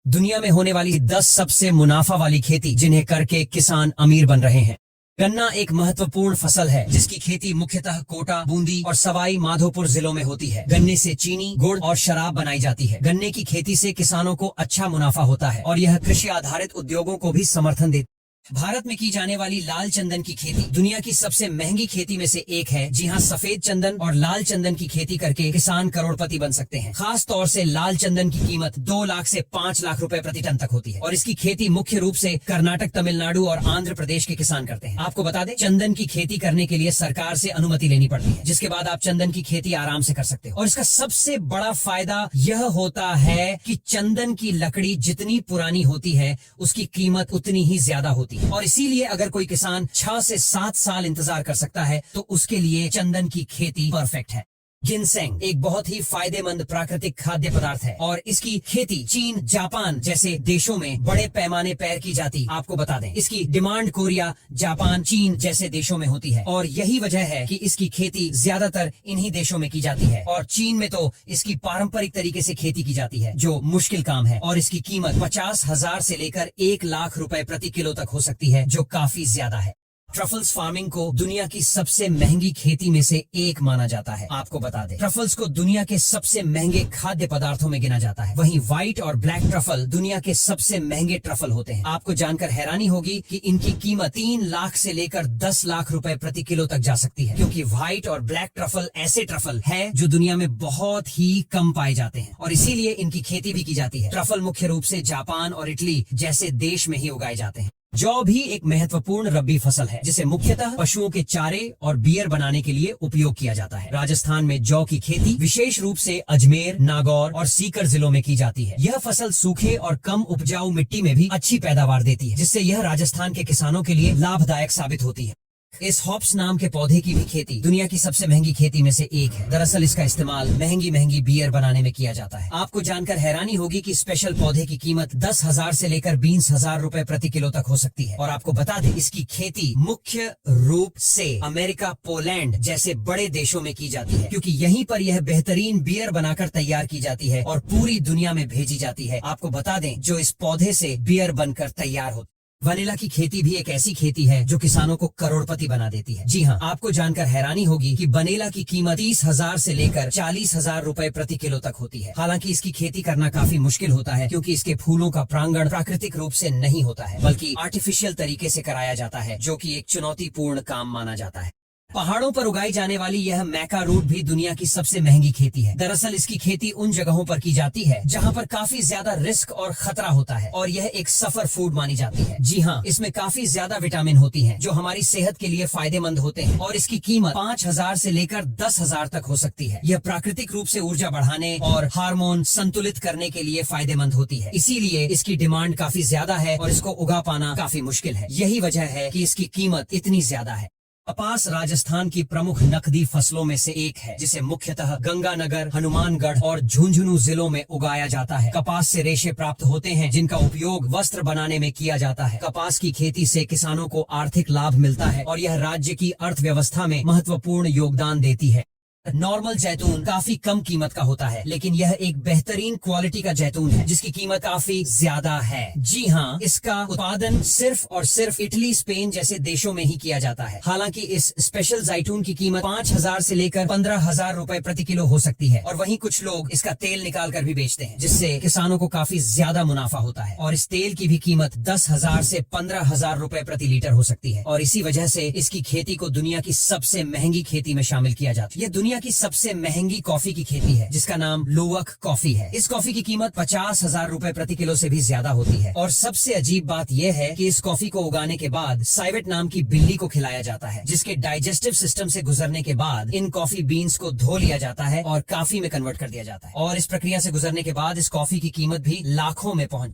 दुनिया में होने वाली 10 सबसे मुनाफा वाली खेती जिन्हें करके किसान अमीर बन रहे हैं। गन्ना एक महत्वपूर्ण फसल है जिसकी खेती मुख्यतः कोटा, बूंदी और सवाई माधोपुर जिलों में होती है। गन्ने से चीनी, गुड़ और शराब बनाई जाती है। गन्ने की खेती से किसानों को अच्छा मुनाफा होता है और यह कृषि आधारित उद्योगों को भी समर्थन देती है। भारत में की जाने वाली लाल चंदन की खेती दुनिया की सबसे महंगी खेती में से एक है। जी हाँ, सफेद चंदन और लाल चंदन की खेती करके किसान करोड़पति बन सकते हैं। खास तौर से लाल चंदन की कीमत 2 लाख से 5 लाख रुपए प्रति टन तक होती है और इसकी खेती मुख्य रूप से कर्नाटक, तमिलनाडु और आंध्र प्रदेश के किसान करते हैं। आपको बता दें, चंदन की खेती करने के लिए सरकार से अनुमति लेनी पड़ती है, जिसके बाद आप चंदन की खेती आराम से कर सकते हो। और इसका सबसे बड़ा फायदा यह होता है कि चंदन की लकड़ी जितनी पुरानी होती है उसकी कीमत उतनी ही ज्यादा होती है और इसीलिए अगर कोई किसान 6 से 7 साल इंतजार कर सकता है तो उसके लिए चंदन की खेती परफेक्ट है। गिनसेंग एक बहुत ही फायदेमंद प्राकृतिक खाद्य पदार्थ है और इसकी खेती चीन, जापान जैसे देशों में बड़े पैमाने पर की जाती। आपको बता दें, इसकी डिमांड कोरिया, जापान, चीन जैसे देशों में होती है और यही वजह है कि इसकी खेती ज्यादातर इन्हीं देशों में की जाती है। और चीन में तो इसकी पारंपरिक तरीके से खेती की जाती है जो मुश्किल काम है और इसकी कीमत 50,000 से लेकर 1 लाख रुपए प्रति किलो तक हो सकती है, जो काफी ज्यादा है। ट्रफल्स फार्मिंग को दुनिया की सबसे महंगी खेती में से एक माना जाता है। आपको बता दें, ट्रफल्स को दुनिया के सबसे महंगे खाद्य पदार्थों में गिना जाता है। वहीं व्हाइट और ब्लैक ट्रफल दुनिया के सबसे महंगे ट्रफल होते हैं। आपको जानकर हैरानी होगी कि इनकी कीमत 3 लाख से लेकर 10 लाख रुपए प्रति किलो तक जा सकती है, क्योंकि व्हाइट और ब्लैक ट्रफल ऐसे ट्रफल है जो दुनिया में बहुत ही कम पाए जाते हैं और इसीलिए इनकी खेती भी की जाती है। ट्रफल मुख्य रूप से जापान और इटली जैसे देश में ही उगाए जाते हैं। जौ भी एक महत्वपूर्ण रबी फसल है जिसे मुख्यतः पशुओं के चारे और बियर बनाने के लिए उपयोग किया जाता है। राजस्थान में जौ की खेती विशेष रूप से अजमेर, नागौर और सीकर जिलों में की जाती है। यह फसल सूखे और कम उपजाऊ मिट्टी में भी अच्छी पैदावार देती है, जिससे यह राजस्थान के किसानों के लिए लाभदायक साबित होती है। इस हॉप्स नाम के पौधे की भी खेती दुनिया की सबसे महंगी खेती में से एक है। दरअसल इसका इस्तेमाल महंगी बियर बनाने में किया जाता है। आपको जानकर हैरानी होगी कि स्पेशल पौधे की कीमत 10,000 से लेकर 20,000 रुपए प्रति किलो तक हो सकती है। और आपको बता दें, इसकी खेती मुख्य रूप से अमेरिका, पोलैंड जैसे बड़े देशों में की जाती है, क्योंकि यहीं पर यह बेहतरीन बियर बनाकर तैयार की जाती है और पूरी दुनिया में भेजी जाती है। आपको बता दें, जो इस पौधे से बियर बनकर तैयार होती है। वनीला की खेती भी एक ऐसी खेती है जो किसानों को करोड़पति बना देती है। जी हाँ, आपको जानकर हैरानी होगी कि वनीला की कीमत 30,000 से लेकर 40,000 रुपए प्रति किलो तक होती है। हालांकि इसकी खेती करना काफी मुश्किल होता है, क्योंकि इसके फूलों का प्रांगण प्राकृतिक रूप से नहीं होता है, बल्कि आर्टिफिशियल तरीके से कराया जाता है, जो कि एक चुनौतीपूर्ण काम माना जाता है। पहाड़ों पर उगाई जाने वाली यह मैका रूट भी दुनिया की सबसे महंगी खेती है। दरअसल इसकी खेती उन जगहों पर की जाती है जहां पर काफी ज्यादा रिस्क और खतरा होता है और यह एक सफर फूड मानी जाती है। जी हाँ, इसमें काफी ज्यादा विटामिन होती हैं जो हमारी सेहत के लिए फायदेमंद होते हैं और इसकी कीमत 5,000 से लेकर 10,000 तक हो सकती है। यह प्राकृतिक रूप से ऊर्जा बढ़ाने और हार्मोन संतुलित करने के लिए फायदेमंद होती है, इसीलिए इसकी डिमांड काफी ज्यादा है और इसको उगा पाना काफी मुश्किल है। यही वजह है कि इसकी कीमत इतनी ज्यादा है। कपास राजस्थान की प्रमुख नकदी फसलों में से एक है, जिसे मुख्यतः गंगानगर, हनुमानगढ़ और झुंझुनू जिलों में उगाया जाता है। कपास से रेशे प्राप्त होते हैं जिनका उपयोग वस्त्र बनाने में किया जाता है। कपास की खेती से किसानों को आर्थिक लाभ मिलता है और यह राज्य की अर्थव्यवस्था में महत्वपूर्ण योगदान देती है। नॉर्मल जैतून काफी कम कीमत का होता है, लेकिन यह एक बेहतरीन क्वालिटी का जैतून है जिसकी कीमत काफी ज्यादा है। जी हाँ, इसका उत्पादन सिर्फ और सिर्फ इटली, स्पेन जैसे देशों में ही किया जाता है। हालांकि इस स्पेशल जैतून की कीमत 5,000 से लेकर 15,000 रुपए प्रति किलो हो सकती है और वहीं कुछ लोग इसका तेल निकाल कर भी बेचते हैं, जिससे किसानों को काफी ज्यादा मुनाफा होता है। और इस तेल की भी कीमत 10,000 से 15,000 रुपए प्रति लीटर हो सकती है और इसी वजह से इसकी खेती को दुनिया की सबसे महंगी खेती में शामिल किया जाता है। यह दुनिया की सबसे महंगी कॉफी की खेती है जिसका नाम लुवक कॉफी है। इस कॉफी की कीमत 50,000 रुपए प्रति किलो से भी ज्यादा होती है और सबसे अजीब बात यह है कि इस कॉफी को उगाने के बाद साइवेट नाम की बिल्ली को खिलाया जाता है, जिसके डाइजेस्टिव सिस्टम से गुजरने के बाद इन कॉफी बीन्स को धो लिया जाता है और कॉफी में कन्वर्ट कर दिया जाता है और इस प्रक्रिया से गुजरने के बाद इस कॉफी की कीमत भी लाखों में पहुंच